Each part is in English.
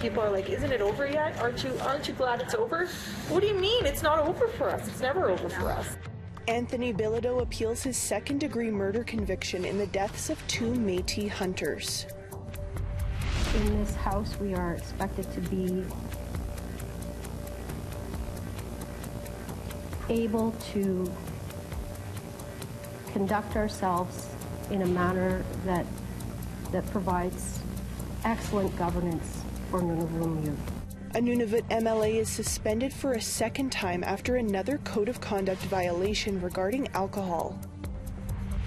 People are like, isn't it over yet? Aren't you glad it's over? What do you mean? It's not over for us. It's never over for us. Anthony Bilodeau appeals his second-degree murder conviction in the deaths of 2 Métis hunters. In this house, we are expected to be able to conduct ourselves in a manner that provides excellent governance for Nunavut youth. A Nunavut MLA is suspended for a second time after another code of conduct violation regarding alcohol.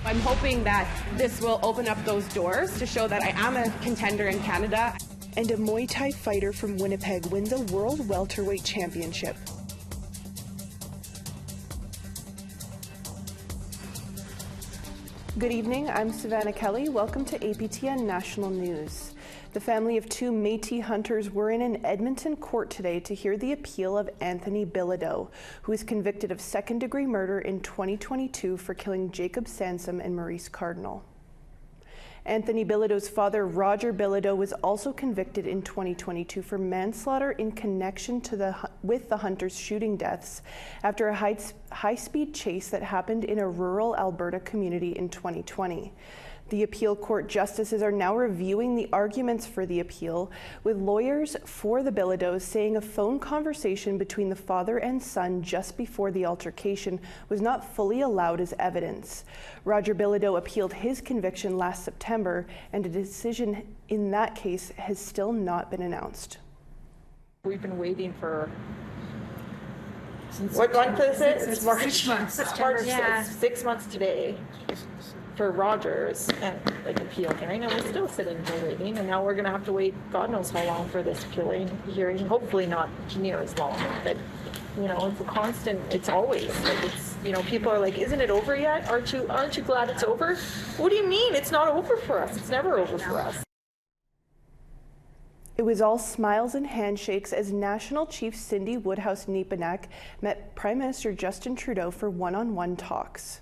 I'm hoping that this will open up those doors to show that I am a contender in Canada. And a Muay Thai fighter from Winnipeg wins a World Welterweight Championship. Good evening, I'm Savannah Kelly. Welcome to APTN National News. The family of 2 Métis hunters were in an Edmonton court today to hear the appeal of Anthony Bilodeau, who is convicted of second-degree murder in 2022 for killing Jacob Sansom and Maurice Cardinal. Anthony Bilodeau's father, Roger Bilodeau, was also convicted in 2022 for manslaughter in connection to with the hunters' shooting deaths after a high-speed chase that happened in a rural Alberta community in 2020. The appeal court justices are now reviewing the arguments for the appeal, with lawyers for the Bilodeaus saying a phone conversation between the father and son just before the altercation was not fully allowed as evidence. Roger Bilodeau appealed his conviction last September, and a decision in that case has still not been announced. We've been waiting for what month is it? It's March. 6 months. March, Yeah. 6 months today for Rogers and appeal hearing, and we're still sitting here waiting, and now we're going to have to wait God knows how long for this appeal hearing. Hopefully not near as long, but it's a constant. It's always like it's people are like, isn't it over yet? Aren't you glad it's over? What do you mean? It's not over for us. It's never over for us. It was all smiles and handshakes as National Chief Cindy Woodhouse-Nepinak met Prime Minister Justin Trudeau for one-on-one talks.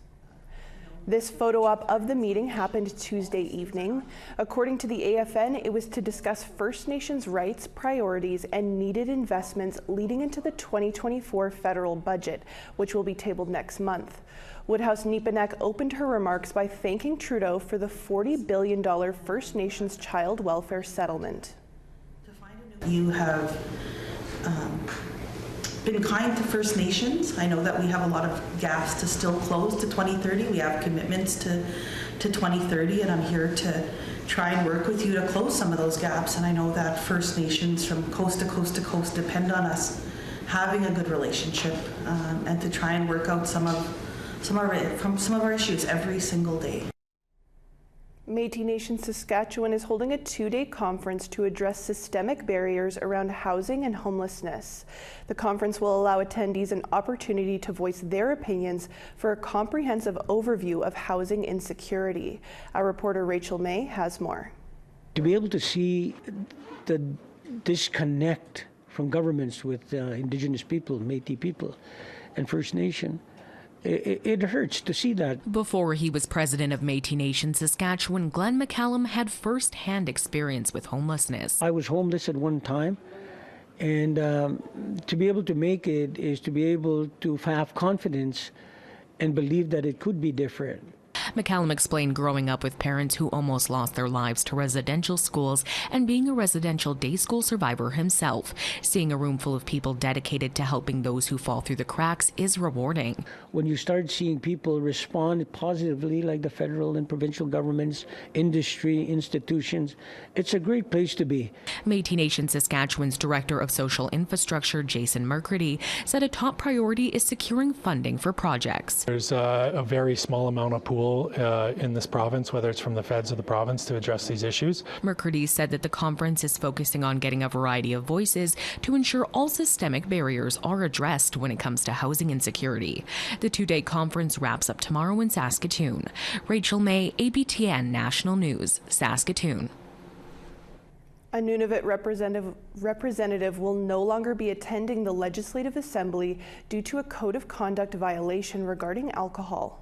This photo op of the meeting happened Tuesday evening. According to the AFN, it was to discuss First Nations rights, priorities, and needed investments leading into the 2024 federal budget, which will be tabled next month. Woodhouse-Nepinak opened her remarks by thanking Trudeau for the $40 billion First Nations child welfare settlement. You have been kind to First Nations. I know that we have a lot of gaps to still close to 2030. We have commitments to 2030, and I'm here to try and work with you to close some of those gaps. And I know that First Nations from coast to coast to coast depend on us having a good relationship and to try and work out some of our issues every single day. Métis Nation Saskatchewan is holding a 2-day conference to address systemic barriers around housing and homelessness. The conference will allow attendees an opportunity to voice their opinions for a comprehensive overview of housing insecurity. Our reporter Rachel May has more. To be able to see the disconnect from governments with Indigenous people, Métis people, and First Nation, it hurts to see that. Before he was president of Métis Nation Saskatchewan, Glenn McCallum had first-hand experience with homelessness. I was homeless at one time, and to be able to make it is to be able to have confidence and believe that it could be different. McCallum explained growing up with parents who almost lost their lives to residential schools and being a residential day school survivor himself. Seeing a room full of people dedicated to helping those who fall through the cracks is rewarding. When you start seeing people respond positively, like the federal and provincial governments, industry, institutions, it's a great place to be. Métis Nation Saskatchewan's Director of Social Infrastructure, Jason McCurdy, said a top priority is securing funding for projects. There's a very small amount of pool in this province, whether it's from the feds or the province, to address these issues. McCurdy said that the conference is focusing on getting a variety of voices to ensure all systemic barriers are addressed when it comes to housing insecurity. The 2-day conference wraps up tomorrow in Saskatoon. Rachel May, APTN National News, Saskatoon. A Nunavut representative will no longer be attending the Legislative Assembly due to a code of conduct violation regarding alcohol.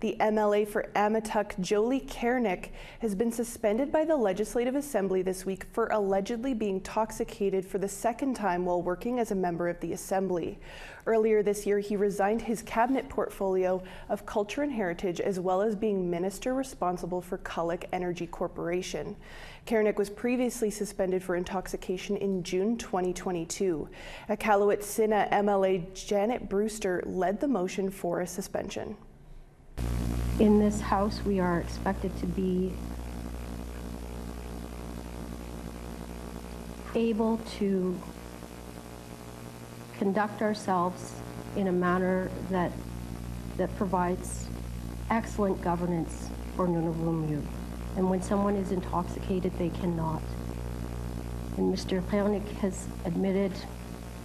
The MLA for Amatuk, Jolie Kernick, has been suspended by the Legislative Assembly this week for allegedly being intoxicated for the second time while working as a member of the Assembly. Earlier this year, he resigned his cabinet portfolio of culture and heritage, as well as being minister responsible for Cullick Energy Corporation. Kernick was previously suspended for intoxication in June 2022. Iqaluit-Sina MLA Janet Brewster led the motion for a suspension. In this House, we are expected to be able to conduct ourselves in a manner that provides excellent governance for Nunavummiut. And when someone is intoxicated, they cannot. And Mr. Kernick has admitted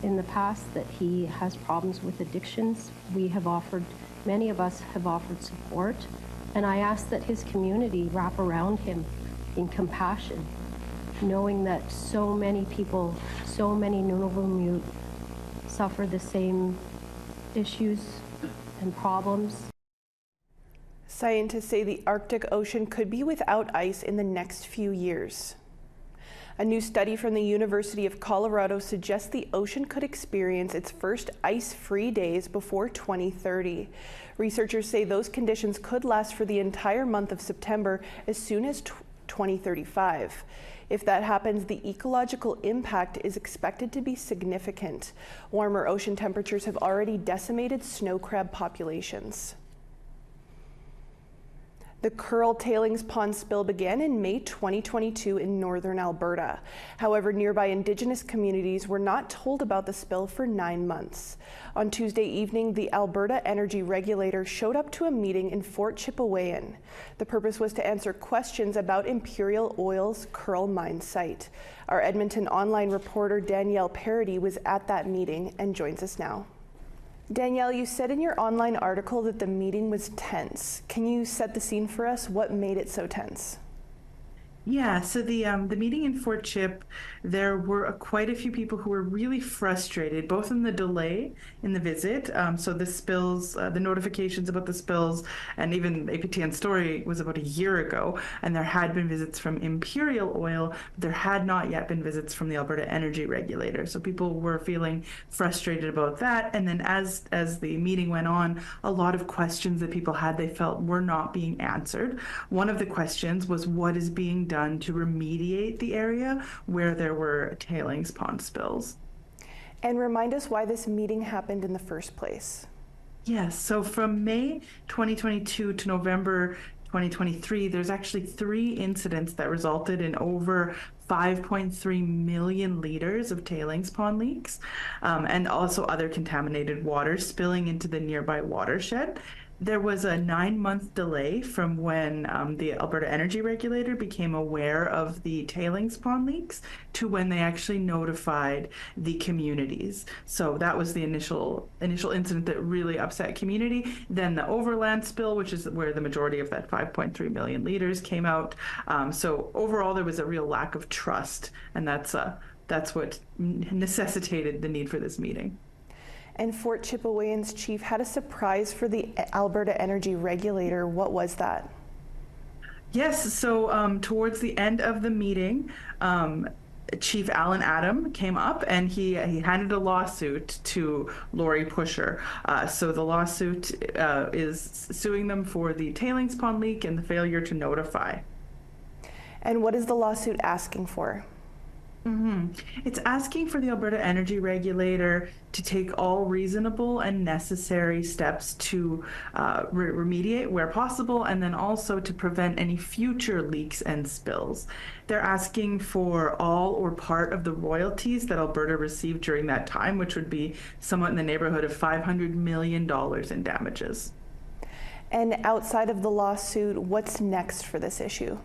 in the past that he has problems with addictions. Many of us have offered support, and I ask that his community wrap around him in compassion, knowing that so many people, so many Nunavummiut suffer the same issues and problems. Scientists say the Arctic Ocean could be without ice in the next few years. A new study from the University of Colorado suggests the ocean could experience its first ice-free days before 2030. Researchers say those conditions could last for the entire month of September as soon as 2035. If that happens, the ecological impact is expected to be significant. Warmer ocean temperatures have already decimated snow crab populations. The Curl Tailings Pond spill began in May 2022 in northern Alberta. However, nearby Indigenous communities were not told about the spill for 9 months. On Tuesday evening, the Alberta Energy Regulator showed up to a meeting in Fort Chipewyan. The purpose was to answer questions about Imperial Oil's Curl mine site. Our Edmonton online reporter Danielle Parody was at that meeting and joins us now. Danielle, you said in your online article that the meeting was tense. Can you set the scene for us? What made it so tense? Yeah, so the meeting in Fort Chip, there were quite a few people who were really frustrated, both in the delay in the visit. So the spills, the notifications about the spills, and even APTN story was about a year ago, and there had been visits from Imperial Oil, but there had not yet been visits from the Alberta Energy Regulator. So people were feeling frustrated about that. And then as the meeting went on, a lot of questions that people had, they felt were not being answered. One of the questions was, what is being done to remediate the area where there were tailings pond spills? And remind us why this meeting happened in the first place. Yes, so from May 2022 to November 2023, there's actually 3 incidents that resulted in over 5.3 million liters of tailings pond leaks, and also other contaminated water spilling into the nearby watershed. There was a 9-month delay from when the Alberta Energy Regulator became aware of the tailings pond leaks to when they actually notified the communities. So that was the initial incident that really upset community. Then the overland spill, which is where the majority of that 5.3 million liters came out. So overall, there was a real lack of trust, and that's what necessitated the need for this meeting. And Fort Chipewyan's chief had a surprise for the Alberta Energy Regulator. What was that? Yes, so towards the end of the meeting, Chief Alan Adam came up and he handed a lawsuit to Lori Pusher. So the lawsuit is suing them for the tailings pond leak and the failure to notify. And what is the lawsuit asking for? It's asking for the Alberta Energy Regulator to take all reasonable and necessary steps to remediate where possible, and then also to prevent any future leaks and spills. They're asking for all or part of the royalties that Alberta received during that time, which would be somewhat in the neighborhood of $500 million in damages. And outside of the lawsuit, what's next for this issue?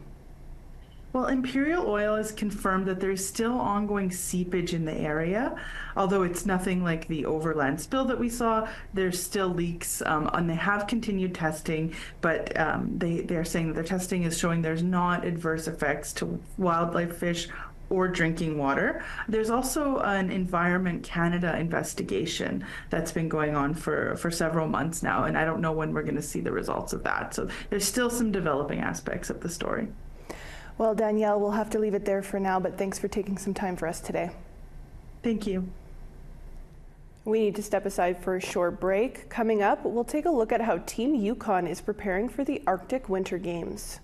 Well, Imperial Oil has confirmed that there's still ongoing seepage in the area. Although it's nothing like the overland spill that we saw, there's still leaks, and they have continued testing, but they're saying that their testing is showing there's not adverse effects to wildlife, fish, or drinking water. There's also an Environment Canada investigation that's been going on for several months now, and I don't know when we're going to see the results of that. So there's still some developing aspects of the story. Well, Danielle, we'll have to leave it there for now, but thanks for taking some time for us today. Thank you. We need to step aside for a short break. Coming up, we'll take a look at how Team Yukon is preparing for the Arctic Winter Games.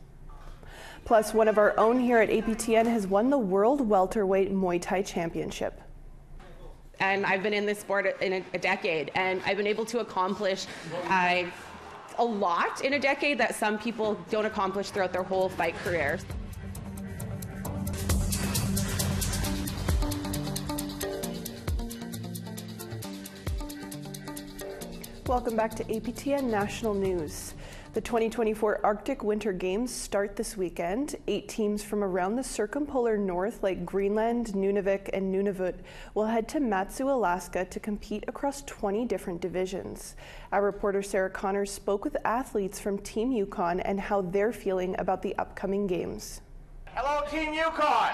Plus, one of our own here at APTN has won the World Welterweight Muay Thai Championship. And I've been in this sport in a decade, and I've been able to accomplish a lot in a decade that some people don't accomplish throughout their whole fight career. Welcome back to APTN National News. The 2024 Arctic Winter Games start this weekend. 8 teams from around the circumpolar north like Greenland, Nunavik, and Nunavut will head to Matsu, Alaska to compete across 20 different divisions. Our reporter Sarah Connors spoke with athletes from Team Yukon and how they're feeling about the upcoming games. Hello, Team Yukon!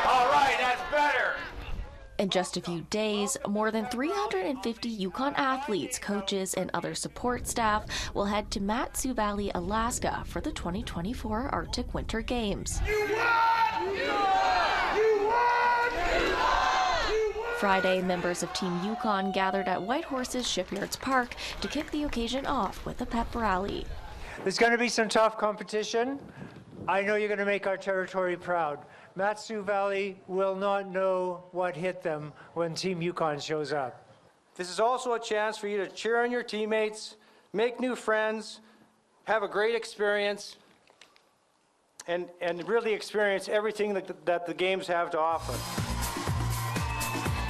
All right, that's better! In just a few days, more than 350 Yukon athletes, coaches, and other support staff will head to Matsu Valley, Alaska for the 2024 Arctic Winter Games. Friday, members of Team Yukon gathered at Whitehorse's Shipyards Park to kick the occasion off with a pep rally. There's going to be some tough competition. I know you're going to make our territory proud. Matsu Valley will not know what hit them when Team Yukon shows up. This is also a chance for you to cheer on your teammates, make new friends, have a great experience, and really experience everything that the games have to offer.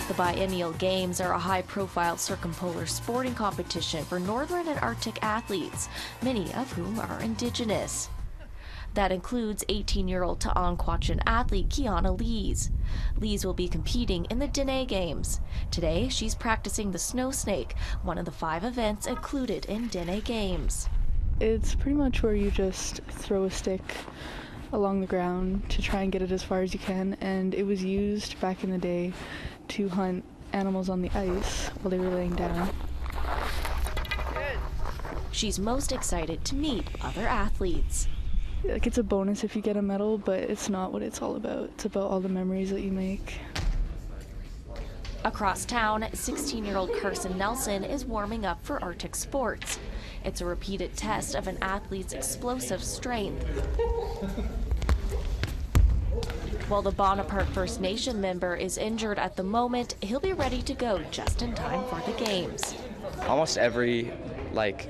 The biennial games are a high-profile circumpolar sporting competition for northern and Arctic athletes, many of whom are Indigenous. That includes 18-year-old Ta'anquachin athlete Kiana Lees. Lees will be competing in the Dene Games. Today, she's practicing the snow snake, one of the 5 events included in Dene Games. It's pretty much where you just throw a stick along the ground to try and get it as far as you can, and it was used back in the day to hunt animals on the ice while they were laying down. She's most excited to meet other athletes. Like, it's a bonus if you get a medal, but it's not what it's all about. It's about all the memories that you make. Across town, 16-year-old Carson Nelson is warming up for Arctic sports. It's a repeated test of an athlete's explosive strength. While the Bonaparte First Nation member is injured at the moment, he'll be ready to go just in time for the games. Almost every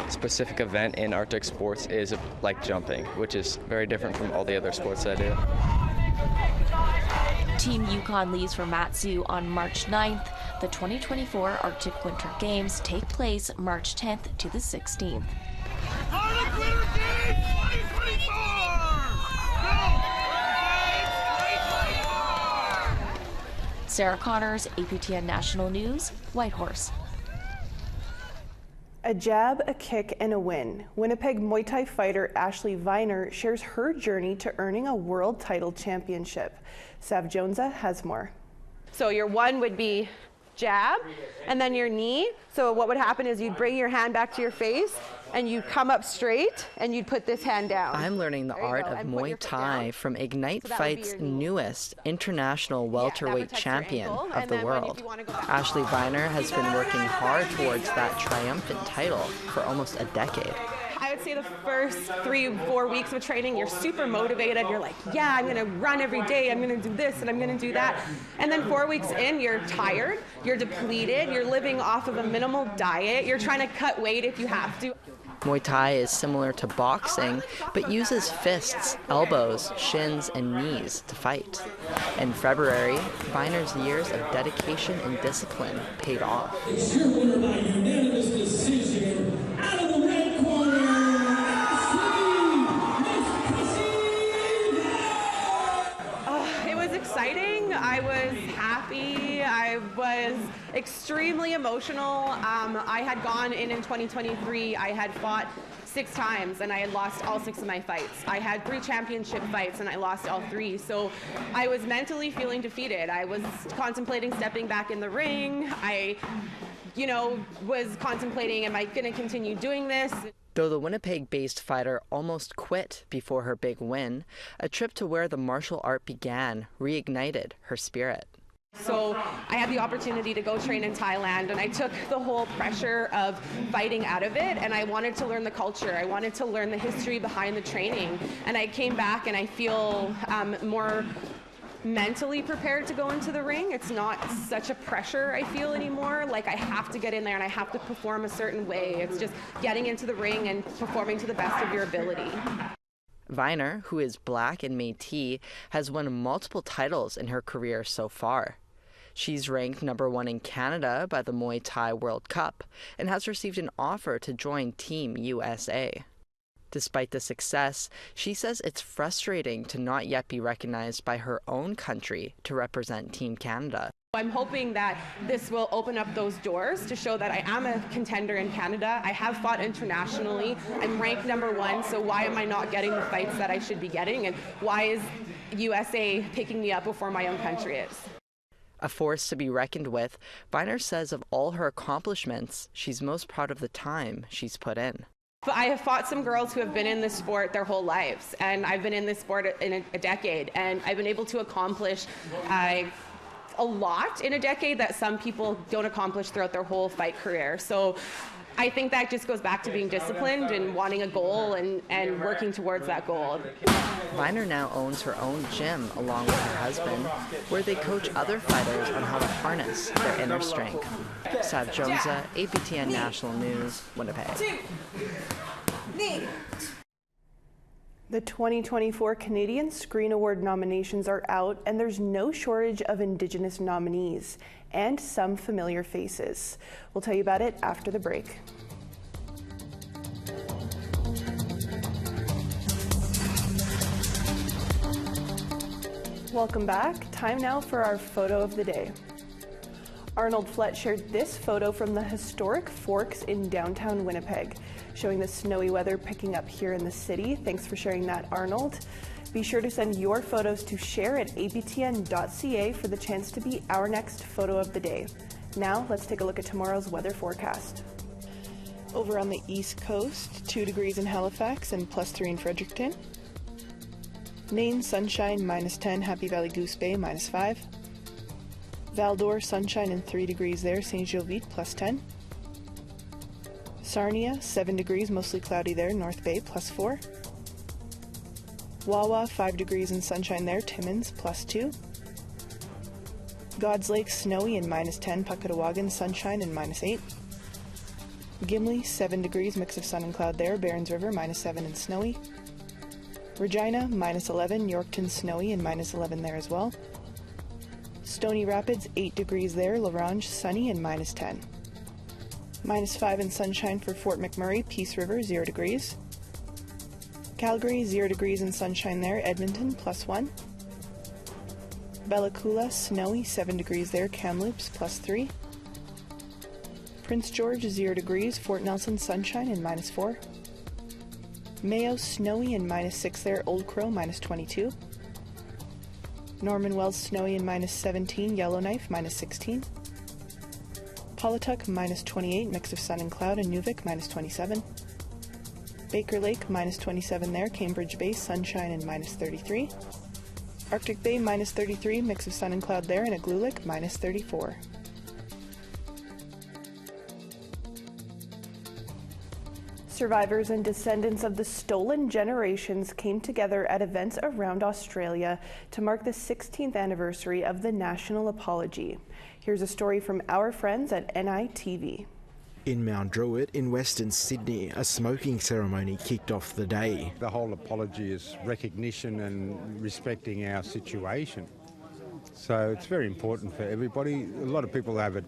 specific event in Arctic sports is like jumping, which is very different from all the other sports I do. Team Yukon leaves for Matsu on March 9th. The 2024 Arctic Winter Games take place March 10th to the 16th. Arctic Winter Games 2024! Sarah Connors, APTN National News, Whitehorse. A jab, a kick, and a win. Winnipeg Muay Thai fighter Ashley Viner shares her journey to earning a world title championship. Sav Jonesa has more. So your one would be jab, and then your knee. So what would happen is you'd bring your hand back to your face, and you'd come up straight, and you'd put this hand down. I'm learning the art of Muay Thai from Ignite Fight's newest international welterweight champion of the world. Ashley Viner has been working hard towards that triumphant title for almost a decade. I would say the first 3-4 weeks of training, you're super motivated. You're like, yeah, I'm going to run every day. I'm going to do this and I'm going to do that. And then 4 weeks in, you're tired, you're depleted, you're living off of a minimal diet. You're trying to cut weight if you have to. Muay Thai is similar to boxing, but uses fists, elbows, shins, and knees to fight. In February, Viner's years of dedication and discipline paid off. It's your winner by unanimous decision, out of the red corner, It was exciting. I was happy. I was extremely emotional. I had gone in 2023, I had fought 6 times and I had lost all 6 of my fights. I had 3 championship fights and I lost all 3. So I was mentally feeling defeated. I was contemplating stepping back in the ring. I, was contemplating, am I going to continue doing this? Though the Winnipeg-based fighter almost quit before her big win, a trip to where the martial art began reignited her spirit. So I had the opportunity to go train in Thailand, and I took the whole pressure of fighting out of it, and I wanted to learn the culture. I wanted to learn the history behind the training, and I came back and I feel more mentally prepared to go into the ring. It's not such a pressure I feel anymore, like I have to get in there and I have to perform a certain way. It's just getting into the ring and performing to the best of your ability. Viner, who is Black and Métis, has won multiple titles in her career so far. She's ranked #1 in Canada by the Muay Thai World Cup and has received an offer to join Team USA. Despite the success, she says it's frustrating to not yet be recognized by her own country to represent Team Canada. I'm hoping that this will open up those doors to show that I am a contender in Canada. I have fought internationally. I'm ranked #1, so why am I not getting the fights that I should be getting? And why is USA picking me up before my own country is? A force to be reckoned with, Viner says of all her accomplishments, she's most proud of the time she's put in. But I have fought some girls who have been in this sport their whole lives, and I've been in this sport in a decade, and I've been able to accomplish a lot in a decade that some people don't accomplish throughout their whole fight career. So I think that just goes back to being disciplined and wanting a goal and working towards that goal. Viner now owns her own gym along with her husband, where they coach other fighters on how to harness their inner strength. Sav Jonesa, APTN National News, Winnipeg. The 2024 Canadian Screen Award nominations are out, and there's no shortage of Indigenous nominees and some familiar faces. We'll tell you about it after the break. Welcome back. Time now for our photo of the day. Arnold Flett shared this photo from the historic Forks in downtown Winnipeg, showing the snowy weather picking up here in the city. Thanks for sharing that, Arnold. Be sure to send your photos to share@aptn.ca for the chance to be our next photo of the day. Now, let's take a look at tomorrow's weather forecast. Over on the East Coast, 2 degrees in Halifax and +3 in Fredericton. Nain, sunshine, -10, Happy Valley Goose Bay, -5. Val-d'Or, sunshine and 3 degrees there, Saint-Gilles, +10. Sarnia, 7 degrees, mostly cloudy there, North Bay, +4. Wawa, 5 degrees and sunshine there, Timmins, +2. God's Lake, snowy and -10, Puckatawagan, sunshine and -8. Gimli, 7 degrees, mix of sun and cloud there, Barons River, -7 and snowy. Regina, -11, Yorkton, snowy and -11 there as well. Stony Rapids, 8 degrees there, La Ronge, sunny and -10. -5 and sunshine for Fort McMurray, Peace River, 0 degrees. Calgary, 0 degrees and sunshine there, Edmonton, +1. Bella Coola, snowy, 7 degrees there, Kamloops, +3. Prince George, 0 degrees, Fort Nelson, sunshine and -4. Mayo, snowy and -6 there, Old Crow, -22. Norman Wells, snowy and -17, Yellowknife, -16. Paulatuck, -28, mix of sun and cloud, and Nuvik, -27. Baker Lake, -27 there, Cambridge Bay, sunshine and -33. Arctic Bay, -33, mix of sun and cloud there, and Igloolik, -34. Survivors and descendants of the stolen generations came together at events around Australia to mark the 16th anniversary of the National Apology. Here's a story from our friends at NITV. In Mount Druitt in Western Sydney, a smoking ceremony kicked off the day. The whole apology is recognition and respecting our situation. So it's very important for everybody. A lot of people have a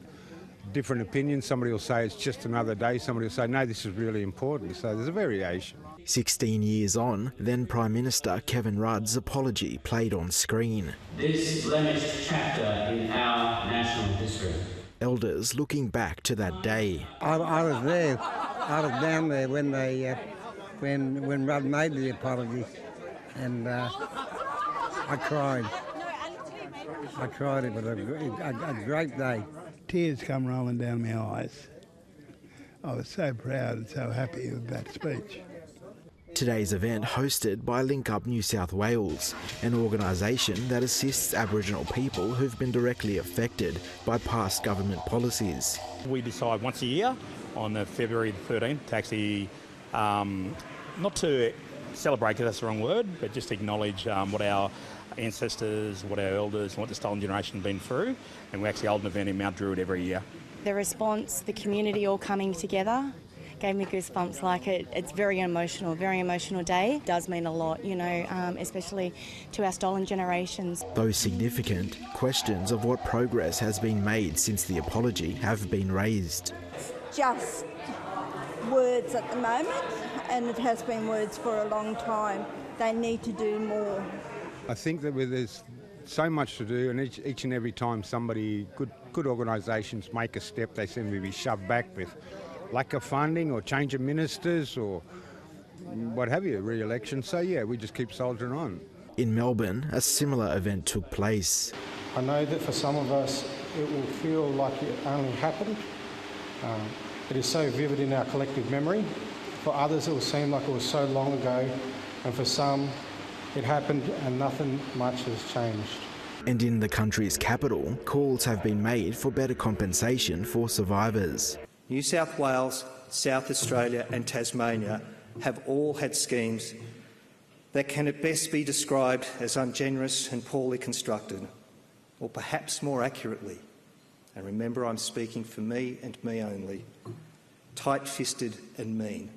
different opinion. Somebody will say it's just another day. Somebody will say, no, this is really important. So there's a variation. 16 years on, then Prime Minister Kevin Rudd's apology played on screen. This blemished chapter in our national history Elders looking back to that day. I was there. I was down there when they, when Rudd made the apology, and I cried. I cried. It was a great day. Tears come rolling down my eyes. I was so proud and so happy with that speech. Today's event hosted by Link Up New South Wales, an organisation that assists Aboriginal people who've been directly affected by past government policies. We decide once a year on February the 13th to actually, not to celebrate, because that's the wrong word, but just acknowledge what our ancestors, what our elders and what the stolen generation have been through, and we actually hold an event in Mount Druitt every year. The response, the community all coming together, gave me goosebumps. Like it's very emotional day. It does mean a lot, you know, especially to our stolen generations. Though significant, questions of what progress has been made since the apology have been raised. Just words at the moment, and it has been words for a long time. They need to do more. I think that there's so much to do, and each and every time somebody, good organisations make a step, they seem to be shoved back with lack of funding or change of ministers or what have you, re-election. So yeah, we just keep soldiering on. In Melbourne, a similar event took place. I know that for some of us it will feel like it only happened. It is so vivid in our collective memory. For others it will seem like it was so long ago, and for some it happened and nothing much has changed. And in the country's capital, calls have been made for better compensation for survivors. New South Wales, South Australia and Tasmania have all had schemes that can at best be described as ungenerous and poorly constructed, or perhaps more accurately, and remember I'm speaking for me and me only, tight-fisted and mean.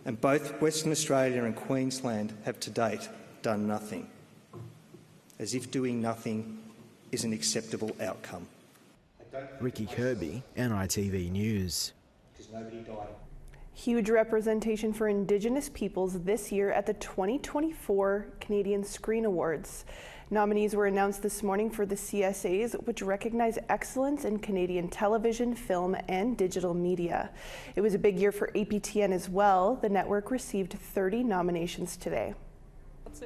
And both Western Australia and Queensland have to date done nothing, as if doing nothing is an acceptable outcome. Ricky Kirby, NITV News. Huge representation for Indigenous peoples this year at the 2024 Canadian Screen Awards. Nominees were announced this morning for the CSAs, which recognize excellence in Canadian television, film, and digital media. It was a big year for APTN as well. The network received 30 nominations today.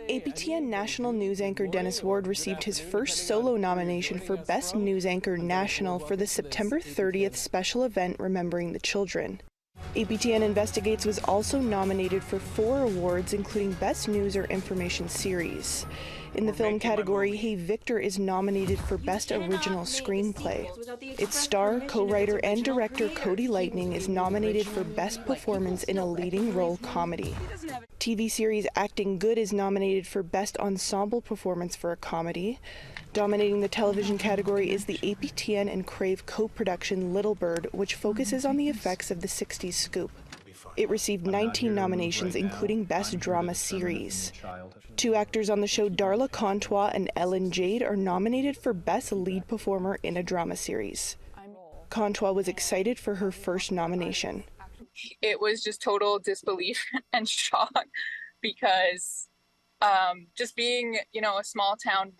APTN National news anchor Dennis Ward received his first solo nomination for Best News Anchor National for the September 30th special event Remembering the Children. APTN Investigates was also nominated for 4 awards, including Best News or Information Series. In the film category, Hey Victor is nominated for Best Original Screenplay. Its star, co-writer, and director Cody Lightning is nominated for Best Performance in a Leading Role Comedy. TV series Acting Good is nominated for Best Ensemble Performance for a Comedy. Dominating the television category is the APTN and Crave co-production Little Bird, which focuses on the effects of the 60s scoop. It received 19 nominations, including Best Drama Series. 2 actors on the show, Darla Contois and Ellen Jade, are nominated for Best Lead Performer in a Drama Series. Contois was excited for her first nomination. It was just total disbelief and shock because just being, a small town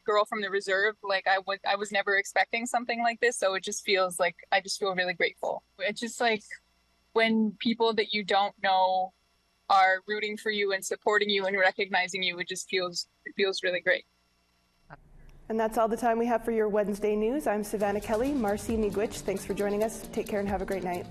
girl from the reserve, like I was never expecting something like this. So it just feels like I just feel really grateful. It's just like when people that you don't know are rooting for you and supporting you and recognizing you, it feels really great. And that's all the time we have for your Wednesday news. I'm Savannah Kelly. Marcy Miigwech, thanks for joining us. Take care and have a great night.